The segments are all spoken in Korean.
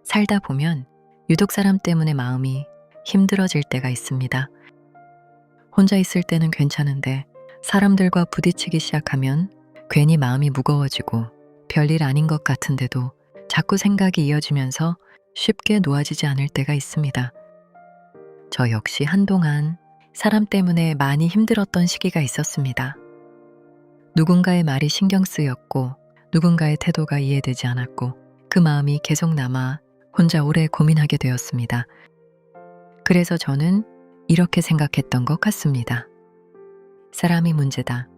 살다 보면 유독 사람 때문에 마음이 힘들어질 때가 있습니다. 혼자 있을 때는 괜찮은데 사람들과 부딪히기 시작하면 괜히 마음이 무거워지고 별일 아닌 것 같은데도 자꾸 생각이 이어지면서 쉽게 놓아지지 않을 때가 있습니다. 저 역시 한동안 사람 때문에 많이 힘들었던 시기가 있었습니다. 누군가의 말이 신경 쓰였고 누군가의 태도가 이해되지 않았고 그 마음이 계속 남아 혼자 오래 고민하게 되었습니다. 그래서 저는 이렇게 생각했던 것 같습니다. 사람이 문제다.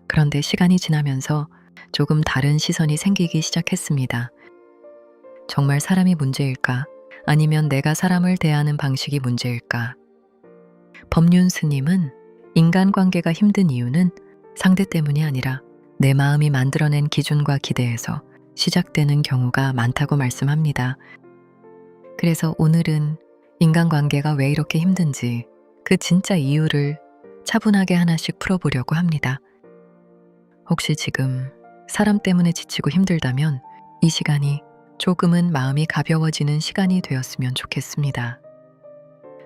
그런데 시간이 지나면서 조금 다른 시선이 생기기 시작했습니다. 정말 사람이 문제일까? 아니면 내가 사람을 대하는 방식이 문제일까? 법륜 스님은 인간관계가 힘든 이유는 상대 때문이 아니라 내 마음이 만들어낸 기준과 기대에서 시작되는 경우가 많다고 말씀합니다. 그래서 오늘은 인간관계가 왜 이렇게 힘든지 그 진짜 이유를 차분하게 하나씩 풀어보려고 합니다. 혹시 지금 사람 때문에 지치고 힘들다면 이 시간이 조금은 마음이 가벼워지는 시간이 되었으면 좋겠습니다.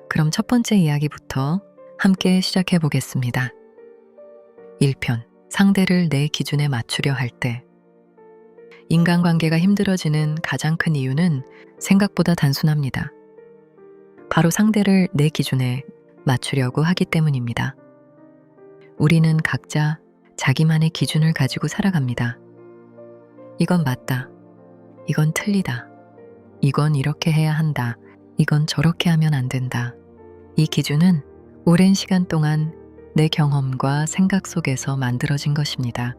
그럼 첫 번째 이야기부터 함께 시작해 보겠습니다. 1편, 상대를 내 기준에 맞추려 할 때. 인간관계가 힘들어지는 가장 큰 이유는 생각보다 단순합니다. 바로 상대를 내 기준에 맞추려고 하기 때문입니다. 우리는 각자 자기만의 기준을 가지고 살아갑니다. 이건 맞다. 이건 틀리다. 이건 이렇게 해야 한다. 이건 저렇게 하면 안 된다. 이 기준은 오랜 시간 동안 내 경험과 생각 속에서 만들어진 것입니다.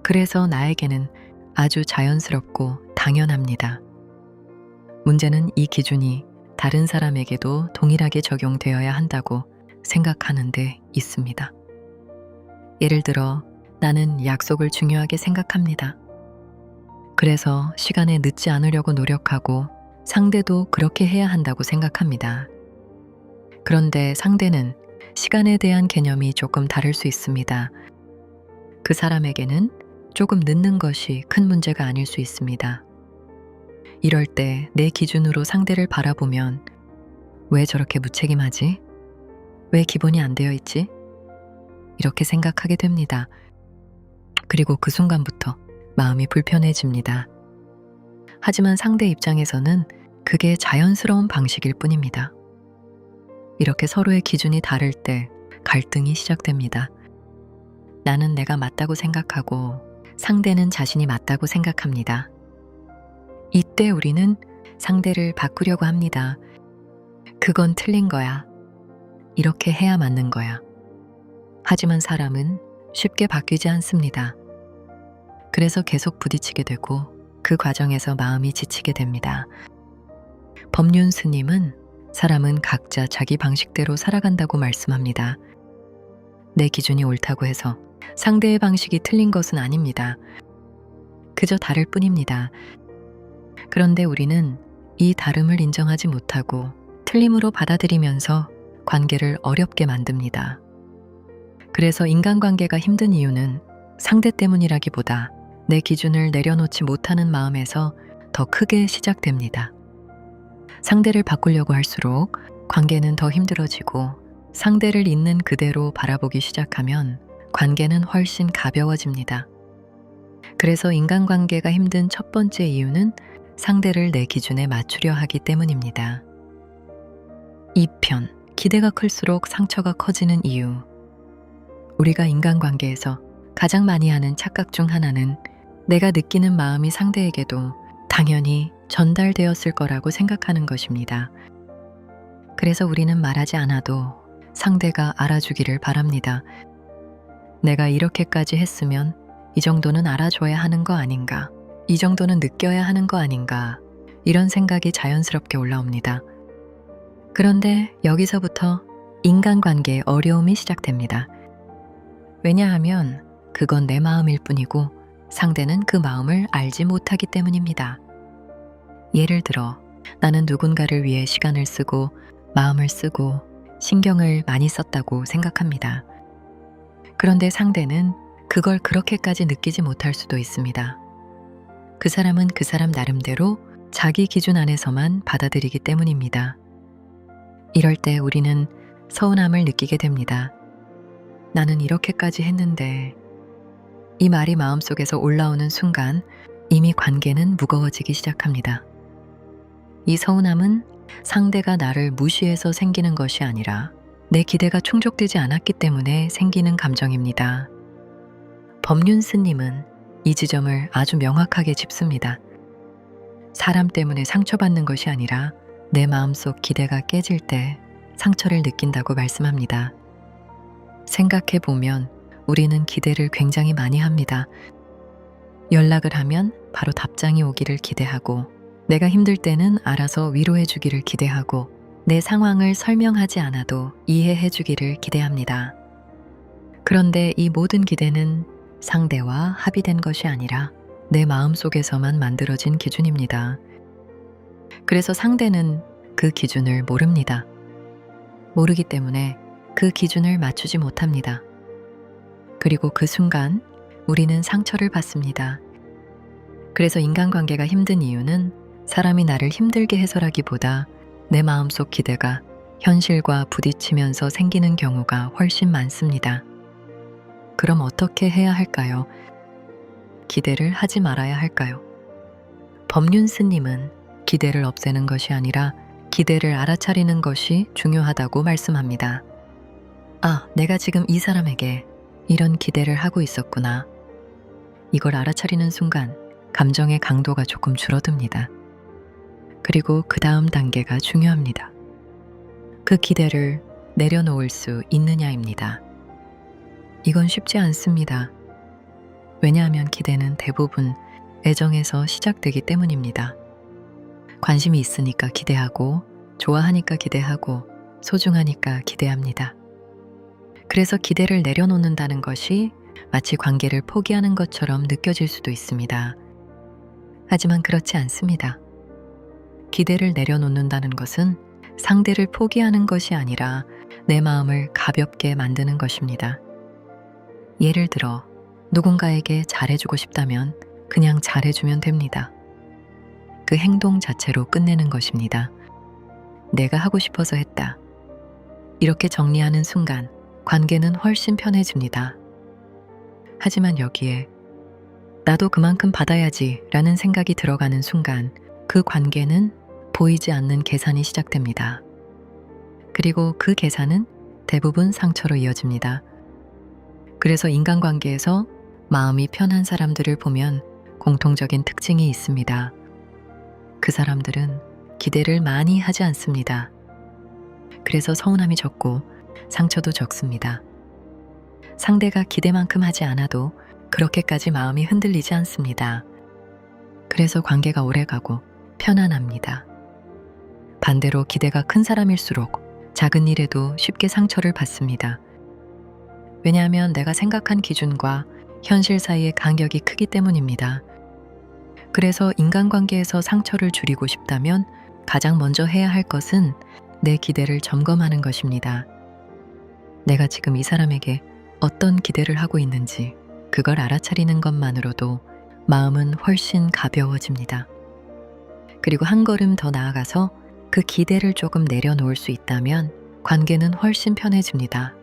그래서 나에게는 아주 자연스럽고 당연합니다. 문제는 이 기준이 다른 사람에게도 동일하게 적용되어야 한다고 생각하는 데 있습니다. 예를 들어 나는 약속을 중요하게 생각합니다. 그래서 시간에 늦지 않으려고 노력하고 상대도 그렇게 해야 한다고 생각합니다. 그런데 상대는 시간에 대한 개념이 조금 다를 수 있습니다. 그 사람에게는 조금 늦는 것이 큰 문제가 아닐 수 있습니다. 이럴 때 내 기준으로 상대를 바라보면 왜 저렇게 무책임하지? 왜 기본이 안 되어 있지? 이렇게 생각하게 됩니다. 그리고 그 순간부터 마음이 불편해집니다. 하지만 상대 입장에서는 그게 자연스러운 방식일 뿐입니다. 이렇게 서로의 기준이 다를 때 갈등이 시작됩니다. 나는 내가 맞다고 생각하고 상대는 자신이 맞다고 생각합니다. 이때 우리는 상대를 바꾸려고 합니다. 그건 틀린 거야. 이렇게 해야 맞는 거야. 하지만 사람은 쉽게 바뀌지 않습니다. 그래서 계속 부딪히게 되고 그 과정에서 마음이 지치게 됩니다. 법륜 스님은 사람은 각자 자기 방식대로 살아간다고 말씀합니다. 내 기준이 옳다고 해서 상대의 방식이 틀린 것은 아닙니다. 그저 다를 뿐입니다. 그런데 우리는 이 다름을 인정하지 못하고 틀림으로 받아들이면서 관계를 어렵게 만듭니다. 그래서 인간관계가 힘든 이유는 상대 때문이라기보다 내 기준을 내려놓지 못하는 마음에서 더 크게 시작됩니다. 상대를 바꾸려고 할수록 관계는 더 힘들어지고 상대를 있는 그대로 바라보기 시작하면 관계는 훨씬 가벼워집니다. 그래서 인간관계가 힘든 첫 번째 이유는 상대를 내 기준에 맞추려 하기 때문입니다. 2편, 기대가 클수록 상처가 커지는 이유. 우리가 인간관계에서 가장 많이 하는 착각 중 하나는 내가 느끼는 마음이 상대에게도 당연히 전달되었을 거라고 생각하는 것입니다. 그래서 우리는 말하지 않아도 상대가 알아주기를 바랍니다. 내가 이렇게까지 했으면 이 정도는 알아줘야 하는 거 아닌가? 이 정도는 느껴야 하는 거 아닌가? 이런 생각이 자연스럽게 올라옵니다. 그런데 여기서부터 인간관계의 어려움이 시작됩니다. 왜냐하면 그건 내 마음일 뿐이고 상대는 그 마음을 알지 못하기 때문입니다. 예를 들어 나는 누군가를 위해 시간을 쓰고 마음을 쓰고 신경을 많이 썼다고 생각합니다. 그런데 상대는 그걸 그렇게까지 느끼지 못할 수도 있습니다. 그 사람은 그 사람 나름대로 자기 기준 안에서만 받아들이기 때문입니다. 이럴 때 우리는 서운함을 느끼게 됩니다. 나는 이렇게까지 했는데. 이 말이 마음속에서 올라오는 순간 이미 관계는 무거워지기 시작합니다. 이 서운함은 상대가 나를 무시해서 생기는 것이 아니라 내 기대가 충족되지 않았기 때문에 생기는 감정입니다. 법륜스님은 이 지점을 아주 명확하게 짚습니다. 사람 때문에 상처받는 것이 아니라 내 마음속 기대가 깨질 때 상처를 느낀다고 말씀합니다. 생각해 보면 우리는 기대를 굉장히 많이 합니다. 연락을 하면 바로 답장이 오기를 기대하고, 내가 힘들 때는 알아서 위로해 주기를 기대하고, 내 상황을 설명하지 않아도 이해해 주기를 기대합니다. 그런데 이 모든 기대는 상대와 합의된 것이 아니라 내 마음속에서만 만들어진 기준입니다. 그래서 상대는 그 기준을 모릅니다. 모르기 때문에 그 기준을 맞추지 못합니다. 그리고 그 순간 우리는 상처를 받습니다. 그래서 인간관계가 힘든 이유는 사람이 나를 힘들게 해서라기보다 내 마음속 기대가 현실과 부딪히면서 생기는 경우가 훨씬 많습니다. 그럼 어떻게 해야 할까요? 기대를 하지 말아야 할까요? 법륜스님은 기대를 없애는 것이 아니라 기대를 알아차리는 것이 중요하다고 말씀합니다. 아, 내가 지금 이 사람에게 이런 기대를 하고 있었구나. 이걸 알아차리는 순간 감정의 강도가 조금 줄어듭니다. 그리고 그 다음 단계가 중요합니다. 그 기대를 내려놓을 수 있느냐입니다. 이건 쉽지 않습니다. 왜냐하면 기대는 대부분 애정에서 시작되기 때문입니다. 관심이 있으니까 기대하고, 좋아하니까 기대하고, 소중하니까 기대합니다. 그래서 기대를 내려놓는다는 것이 마치 관계를 포기하는 것처럼 느껴질 수도 있습니다. 하지만 그렇지 않습니다. 기대를 내려놓는다는 것은 상대를 포기하는 것이 아니라 내 마음을 가볍게 만드는 것입니다. 예를 들어, 누군가에게 잘해주고 싶다면 그냥 잘해주면 됩니다. 그 행동 자체로 끝내는 것입니다. 내가 하고 싶어서 했다. 이렇게 정리하는 순간 관계는 훨씬 편해집니다. 하지만 여기에 나도 그만큼 받아야지 라는 생각이 들어가는 순간 그 관계는 보이지 않는 계산이 시작됩니다. 그리고 그 계산은 대부분 상처로 이어집니다. 그래서 인간관계에서 마음이 편한 사람들을 보면 공통적인 특징이 있습니다. 그 사람들은 기대를 많이 하지 않습니다. 그래서 서운함이 적고 상처도 적습니다. 상대가 기대만큼 하지 않아도 그렇게까지 마음이 흔들리지 않습니다. 그래서 관계가 오래가고 편안합니다. 반대로 기대가 큰 사람일수록 작은 일에도 쉽게 상처를 받습니다. 왜냐하면 내가 생각한 기준과 현실 사이의 간격이 크기 때문입니다. 그래서 인간관계에서 상처를 줄이고 싶다면 가장 먼저 해야 할 것은 내 기대를 점검하는 것입니다. 내가 지금 이 사람에게 어떤 기대를 하고 있는지 그걸 알아차리는 것만으로도 마음은 훨씬 가벼워집니다. 그리고 한 걸음 더 나아가서 그 기대를 조금 내려놓을 수 있다면 관계는 훨씬 편해집니다.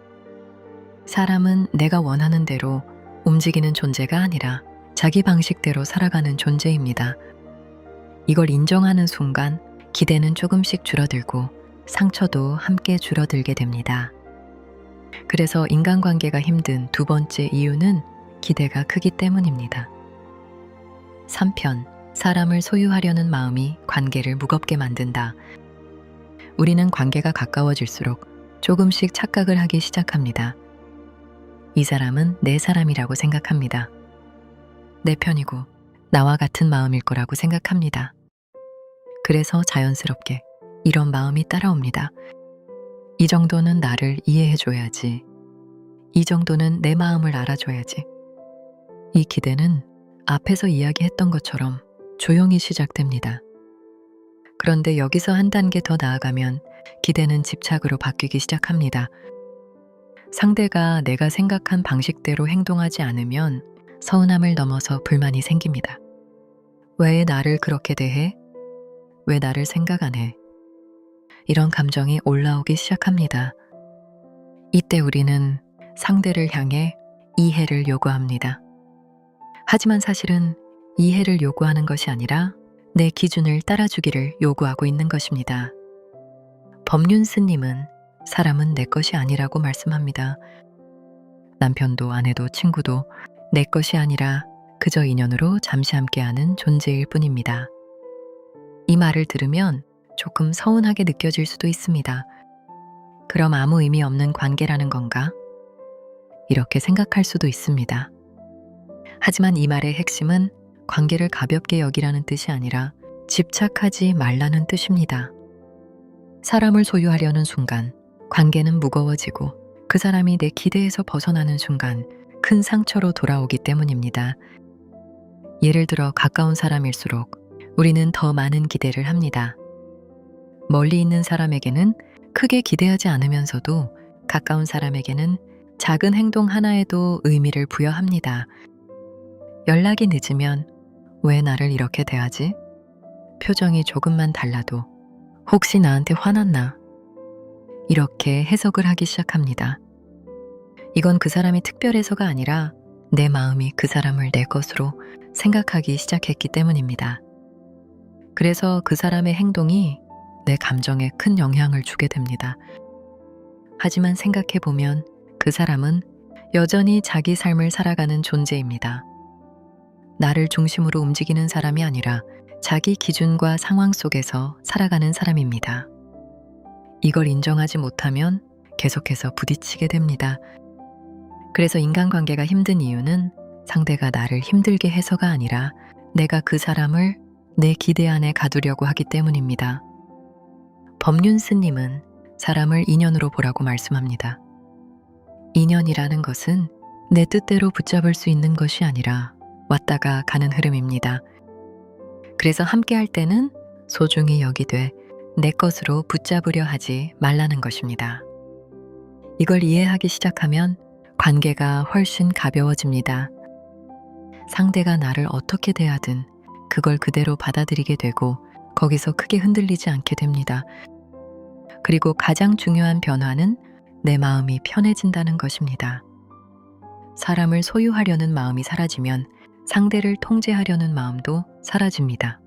사람은 내가 원하는 대로 움직이는 존재가 아니라 자기 방식대로 살아가는 존재입니다. 이걸 인정하는 순간 기대는 조금씩 줄어들고 상처도 함께 줄어들게 됩니다. 그래서 인간관계가 힘든 두 번째 이유는 기대가 크기 때문입니다. 3편, 사람을 소유하려는 마음이 관계를 무겁게 만든다. 우리는 관계가 가까워질수록 조금씩 착각을 하기 시작합니다. 이 사람은 내 사람이라고 생각합니다. 내 편이고 나와 같은 마음일 거라고 생각합니다. 그래서 자연스럽게 이런 마음이 따라옵니다. 이 정도는 나를 이해해줘야지. 이 정도는 내 마음을 알아줘야지. 이 기대는 앞에서 이야기했던 것처럼 조용히 시작됩니다. 그런데 여기서 한 단계 더 나아가면 기대는 집착으로 바뀌기 시작합니다. 상대가 내가 생각한 방식대로 행동하지 않으면 서운함을 넘어서 불만이 생깁니다. 왜 나를 그렇게 대해? 왜 나를 생각 안 해? 이런 감정이 올라오기 시작합니다. 이때 우리는 상대를 향해 이해를 요구합니다. 하지만 사실은 이해를 요구하는 것이 아니라 내 기준을 따라주기를 요구하고 있는 것입니다. 법륜스님은 사람은 내 것이 아니라고 말씀합니다. 남편도 아내도 친구도 내 것이 아니라 그저 인연으로 잠시 함께하는 존재일 뿐입니다. 이 말을 들으면 조금 서운하게 느껴질 수도 있습니다. 그럼 아무 의미 없는 관계라는 건가? 이렇게 생각할 수도 있습니다. 하지만 이 말의 핵심은 관계를 가볍게 여기라는 뜻이 아니라 집착하지 말라는 뜻입니다. 사람을 소유하려는 순간 관계는 무거워지고 그 사람이 내 기대에서 벗어나는 순간 큰 상처로 돌아오기 때문입니다. 예를 들어 가까운 사람일수록 우리는 더 많은 기대를 합니다. 멀리 있는 사람에게는 크게 기대하지 않으면서도 가까운 사람에게는 작은 행동 하나에도 의미를 부여합니다. 연락이 늦으면 왜 나를 이렇게 대하지? 표정이 조금만 달라도 혹시 나한테 화났나? 이렇게 해석을 하기 시작합니다. 이건 그 사람이 특별해서가 아니라 내 마음이 그 사람을 내 것으로 생각하기 시작했기 때문입니다. 그래서 그 사람의 행동이 내 감정에 큰 영향을 주게 됩니다. 하지만 생각해보면 그 사람은 여전히 자기 삶을 살아가는 존재입니다. 나를 중심으로 움직이는 사람이 아니라 자기 기준과 상황 속에서 살아가는 사람입니다. 이걸 인정하지 못하면 계속해서 부딪히게 됩니다. 그래서 인간관계가 힘든 이유는 상대가 나를 힘들게 해서가 아니라 내가 그 사람을 내 기대 안에 가두려고 하기 때문입니다. 법륜스님은 사람을 인연으로 보라고 말씀합니다. 인연이라는 것은 내 뜻대로 붙잡을 수 있는 것이 아니라 왔다가 가는 흐름입니다. 그래서 함께할 때는 소중히 여기되 내 것으로 붙잡으려 하지 말라는 것입니다. 이걸 이해하기 시작하면 관계가 훨씬 가벼워집니다. 상대가 나를 어떻게 대하든 그걸 그대로 받아들이게 되고 거기서 크게 흔들리지 않게 됩니다. 그리고 가장 중요한 변화는 내 마음이 편해진다는 것입니다. 사람을 소유하려는 마음이 사라지면 상대를 통제하려는 마음도 사라집니다.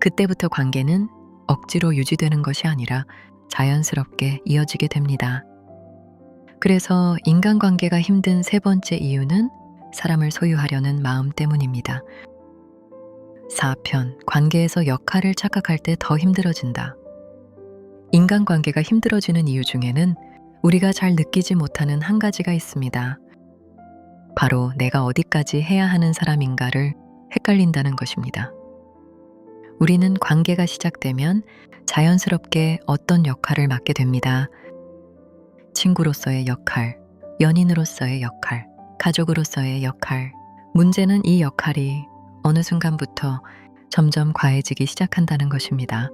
그때부터 관계는 억지로 유지되는 것이 아니라 자연스럽게 이어지게 됩니다. 그래서 인간관계가 힘든 세 번째 이유는 사람을 소유하려는 마음 때문입니다. 4편, 관계에서 역할을 착각할 때 더 힘들어진다. 인간관계가 힘들어지는 이유 중에는 우리가 잘 느끼지 못하는 한 가지가 있습니다. 바로 내가 어디까지 해야 하는 사람인가를 헷갈린다는 것입니다. 우리는 관계가 시작되면 자연스럽게 어떤 역할을 맡게 됩니다. 친구로서의 역할, 연인으로서의 역할, 가족으로서의 역할. 문제는 이 역할이 어느 순간부터 점점 과해지기 시작한다는 것입니다.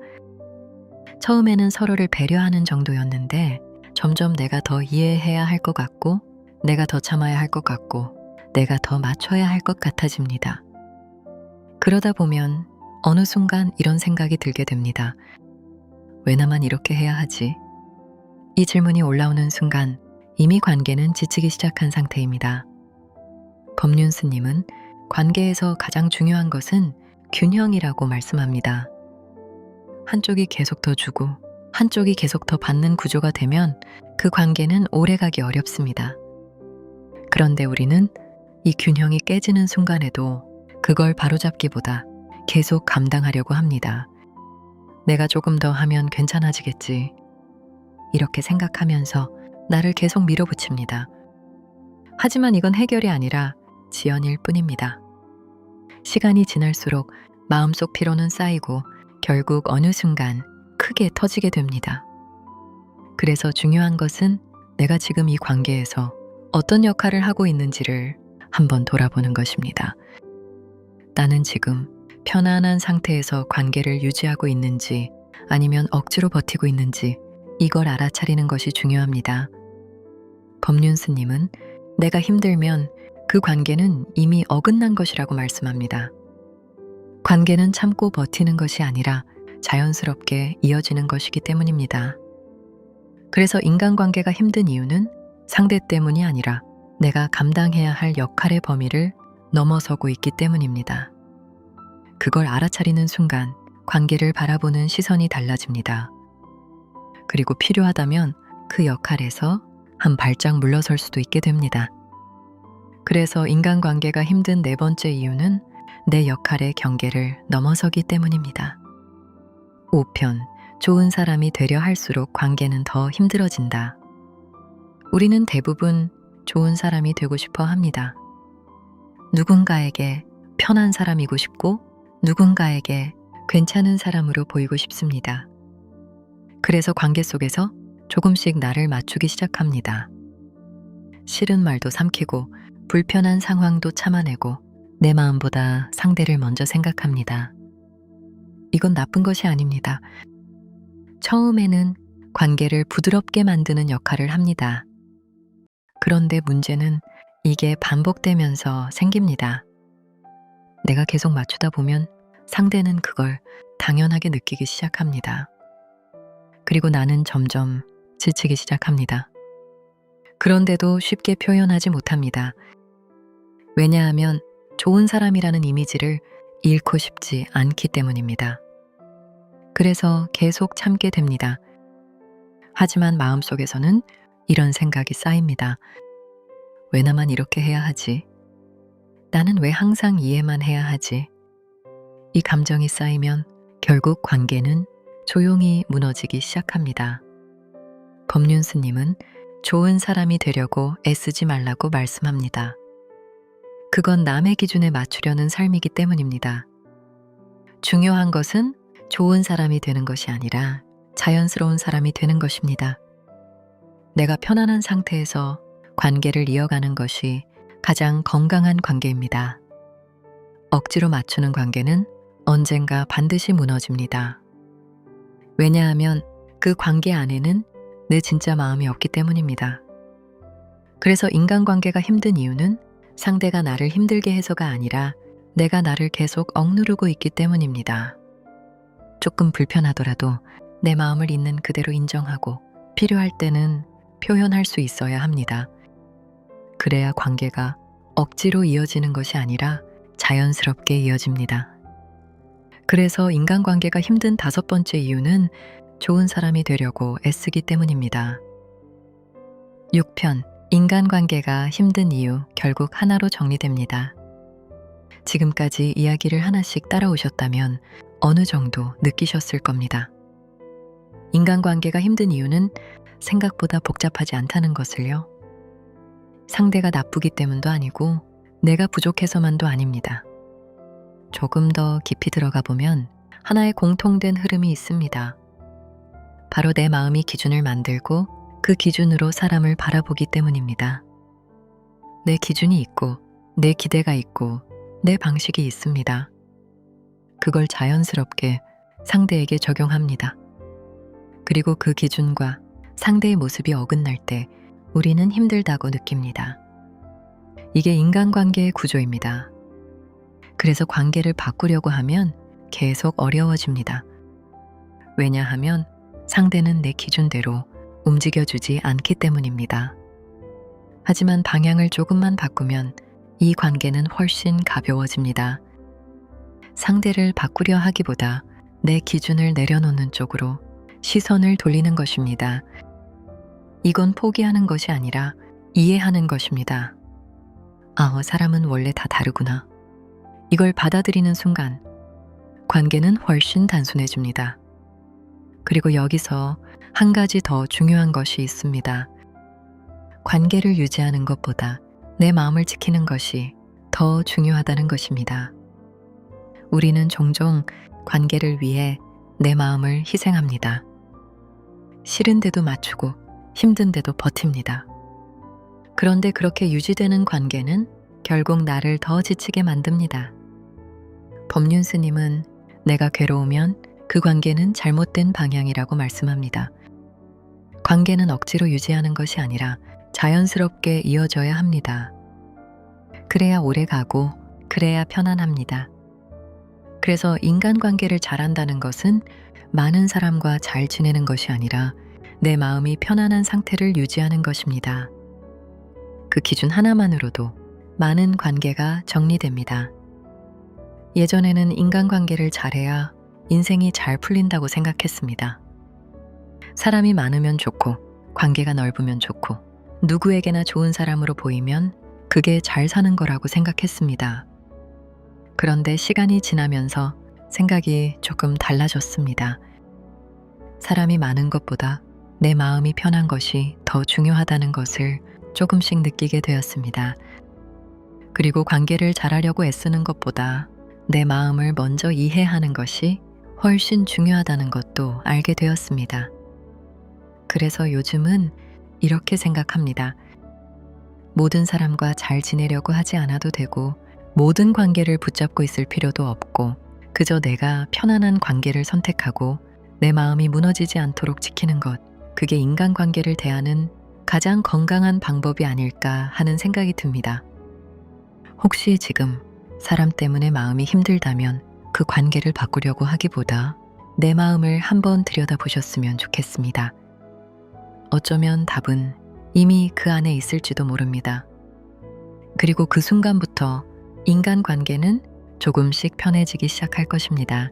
처음에는 서로를 배려하는 정도였는데 점점 내가 더 이해해야 할 것 같고 내가 더 참아야 할 것 같고 내가 더 맞춰야 할 것 같아집니다. 그러다 보면 어느 순간 이런 생각이 들게 됩니다. 왜 나만 이렇게 해야 하지? 이 질문이 올라오는 순간 이미 관계는 지치기 시작한 상태입니다. 법륜스님은 관계에서 가장 중요한 것은 균형이라고 말씀합니다. 한쪽이 계속 더 주고 한쪽이 계속 더 받는 구조가 되면 그 관계는 오래가기 어렵습니다. 그런데 우리는 이 균형이 깨지는 순간에도 그걸 바로잡기보다 계속 감당하려고 합니다. 내가 조금 더 하면 괜찮아지겠지. 이렇게 생각하면서 나를 계속 밀어붙입니다. 하지만 이건 해결이 아니라 지연일 뿐입니다. 시간이 지날수록 마음속 피로는 쌓이고 결국 어느 순간 크게 터지게 됩니다. 그래서 중요한 것은 내가 지금 이 관계에서 어떤 역할을 하고 있는지를 한번 돌아보는 것입니다. 나는 지금 편안한 상태에서 관계를 유지하고 있는지 아니면 억지로 버티고 있는지 이걸 알아차리는 것이 중요합니다. 법륜스님은 내가 힘들면 그 관계는 이미 어긋난 것이라고 말씀합니다. 관계는 참고 버티는 것이 아니라 자연스럽게 이어지는 것이기 때문입니다. 그래서 인간관계가 힘든 이유는 상대 때문이 아니라 내가 감당해야 할 역할의 범위를 넘어서고 있기 때문입니다. 그걸 알아차리는 순간 관계를 바라보는 시선이 달라집니다. 그리고 필요하다면 그 역할에서 한 발짝 물러설 수도 있게 됩니다. 그래서 인간관계가 힘든 네 번째 이유는 내 역할의 경계를 넘어서기 때문입니다. 5편, 좋은 사람이 되려 할수록 관계는 더 힘들어진다. 우리는 대부분 좋은 사람이 되고 싶어 합니다. 누군가에게 편한 사람이고 싶고 누군가에게 괜찮은 사람으로 보이고 싶습니다. 그래서 관계 속에서 조금씩 나를 맞추기 시작합니다. 싫은 말도 삼키고 불편한 상황도 참아내고 내 마음보다 상대를 먼저 생각합니다. 이건 나쁜 것이 아닙니다. 처음에는 관계를 부드럽게 만드는 역할을 합니다. 그런데 문제는 이게 반복되면서 생깁니다. 내가 계속 맞추다 보면 상대는 그걸 당연하게 느끼기 시작합니다. 그리고 나는 점점 지치기 시작합니다. 그런데도 쉽게 표현하지 못합니다. 왜냐하면 좋은 사람이라는 이미지를 잃고 싶지 않기 때문입니다. 그래서 계속 참게 됩니다. 하지만 마음속에서는 이런 생각이 쌓입니다. 왜 나만 이렇게 해야 하지? 나는 왜 항상 이해만 해야 하지? 이 감정이 쌓이면 결국 관계는 조용히 무너지기 시작합니다. 법륜스님은 좋은 사람이 되려고 애쓰지 말라고 말씀합니다. 그건 남의 기준에 맞추려는 삶이기 때문입니다. 중요한 것은 좋은 사람이 되는 것이 아니라 자연스러운 사람이 되는 것입니다. 내가 편안한 상태에서 관계를 이어가는 것이 가장 건강한 관계입니다. 억지로 맞추는 관계는 언젠가 반드시 무너집니다. 왜냐하면 그 관계 안에는 내 진짜 마음이 없기 때문입니다. 그래서 인간관계가 힘든 이유는 상대가 나를 힘들게 해서가 아니라 내가 나를 계속 억누르고 있기 때문입니다. 조금 불편하더라도 내 마음을 있는 그대로 인정하고 필요할 때는 표현할 수 있어야 합니다. 그래야 관계가 억지로 이어지는 것이 아니라 자연스럽게 이어집니다. 그래서 인간관계가 힘든 5번째 이유는 좋은 사람이 되려고 애쓰기 때문입니다. 6편, 인간관계가 힘든 이유 결국 하나로 정리됩니다. 지금까지 이야기를 하나씩 따라오셨다면 어느 정도 느끼셨을 겁니다. 인간관계가 힘든 이유는 생각보다 복잡하지 않다는 것을요. 상대가 나쁘기 때문도 아니고 내가 부족해서만도 아닙니다. 조금 더 깊이 들어가 보면 하나의 공통된 흐름이 있습니다. 바로 내 마음이 기준을 만들고 그 기준으로 사람을 바라보기 때문입니다. 내 기준이 있고 내 기대가 있고 내 방식이 있습니다. 그걸 자연스럽게 상대에게 적용합니다. 그리고 그 기준과 상대의 모습이 어긋날 때 우리는 힘들다고 느낍니다. 이게 인간관계의 구조입니다. 그래서 관계를 바꾸려고 하면 계속 어려워집니다. 왜냐하면 상대는 내 기준대로 움직여주지 않기 때문입니다. 하지만 방향을 조금만 바꾸면 이 관계는 훨씬 가벼워집니다. 상대를 바꾸려 하기보다 내 기준을 내려놓는 쪽으로 시선을 돌리는 것입니다. 이건 포기하는 것이 아니라 이해하는 것입니다. 사람은 원래 다 다르구나. 이걸 받아들이는 순간 관계는 훨씬 단순해집니다. 그리고 여기서 한 가지 더 중요한 것이 있습니다. 관계를 유지하는 것보다 내 마음을 지키는 것이 더 중요하다는 것입니다. 우리는 종종 관계를 위해 내 마음을 희생합니다. 싫은데도 맞추고 힘든데도 버팁니다. 그런데 그렇게 유지되는 관계는 결국 나를 더 지치게 만듭니다. 법륜스님은 내가 괴로우면 그 관계는 잘못된 방향이라고 말씀합니다. 관계는 억지로 유지하는 것이 아니라 자연스럽게 이어져야 합니다. 그래야 오래 가고 그래야 편안합니다. 그래서 인간관계를 잘한다는 것은 많은 사람과 잘 지내는 것이 아니라 내 마음이 편안한 상태를 유지하는 것입니다. 그 기준 하나만으로도 많은 관계가 정리됩니다. 예전에는 인간관계를 잘해야 인생이 잘 풀린다고 생각했습니다. 사람이 많으면 좋고, 관계가 넓으면 좋고, 누구에게나 좋은 사람으로 보이면 그게 잘 사는 거라고 생각했습니다. 그런데 시간이 지나면서 생각이 조금 달라졌습니다. 사람이 많은 것보다 내 마음이 편한 것이 더 중요하다는 것을 조금씩 느끼게 되었습니다. 그리고 관계를 잘하려고 애쓰는 것보다 내 마음을 먼저 이해하는 것이 훨씬 중요하다는 것도 알게 되었습니다. 그래서 요즘은 이렇게 생각합니다. 모든 사람과 잘 지내려고 하지 않아도 되고, 모든 관계를 붙잡고 있을 필요도 없고, 그저 내가 편안한 관계를 선택하고 내 마음이 무너지지 않도록 지키는 것, 그게 인간관계를 대하는 가장 건강한 방법이 아닐까 하는 생각이 듭니다. 혹시 지금 사람 때문에 마음이 힘들다면 그 관계를 바꾸려고 하기보다 내 마음을 한번 들여다보셨으면 좋겠습니다. 어쩌면 답은 이미 그 안에 있을지도 모릅니다. 그리고 그 순간부터 인간관계는 조금씩 편해지기 시작할 것입니다.